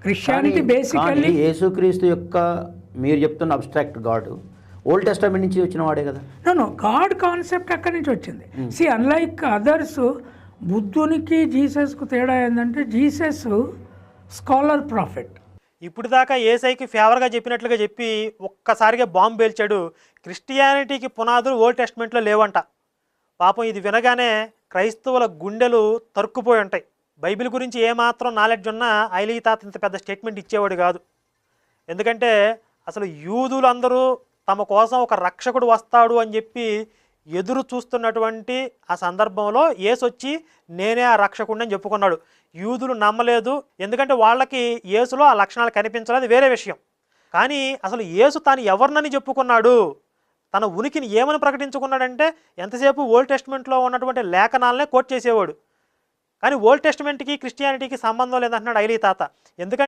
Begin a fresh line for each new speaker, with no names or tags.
Christianity basically
యేసుక్రీస్తు యొక్క మీరు చెప్తున్న అబ్స్ట్రాక్ట్ గాడ్ ఓల్డ్ టెస్టమెంట్ నుంచి వచ్చిన వాడే కదా.
నో గాడ్ కాన్సెప్ట్ అక్కడి నుంచి వచ్చింది. అన్లైక్ అదర్స్, బుద్ధునికి జీసస్కు తేడా ఏంటంటే జీసస్ స్కాలర్ ప్రాఫిట్.
ఇప్పుడు దాకా ఏసైకి ఫేవర్గా చెప్పినట్లుగా చెప్పి ఒక్కసారిగా బాంబు పేల్చాడు. క్రిస్టియానిటీకి పునాదులు ఓల్డ్ టెస్ట్మెంట్లో లేవంట. పాపం ఇది వినగానే క్రైస్తవుల గుండెలు తరుక్కుపోయి ఉంటాయి. బైబిల్ గురించి ఏమాత్రం నాలెడ్జ్ ఉన్నా ఐలీ తాత ఇంత పెద్ద స్టేట్మెంట్ ఇచ్చేవాడు కాదు. ఎందుకంటే అసలు యూదులందరూ తమ కోసం ఒక రక్షకుడు వస్తాడు అని చెప్పి ఎదురు చూస్తున్నటువంటి ఆ సందర్భంలో యేసు వచ్చి నేనే ఆ రక్షకుడిని అని చెప్పుకున్నాడు. యూదులు నమ్మలేదు, ఎందుకంటే వాళ్ళకి యేసులో ఆ లక్షణాలు కనిపించలేదు, వేరే విషయం. కానీ అసలు యేసు తాను ఎవరినని చెప్పుకున్నాడు, తన ఉనికిని ఏమని ప్రకటించుకున్నాడంటే ఎంతసేపు ఓల్డ్ టెస్ట్మెంట్లో ఉన్నటువంటి లేఖనాలనే కోట్ చేసేవాడు. కానీ ఓల్డ్ టెస్ట్మెంట్కి క్రిస్టియానిటీకి సంబంధం లేదంటున్నాడు ఐలీ తాత. ఎందుకంటే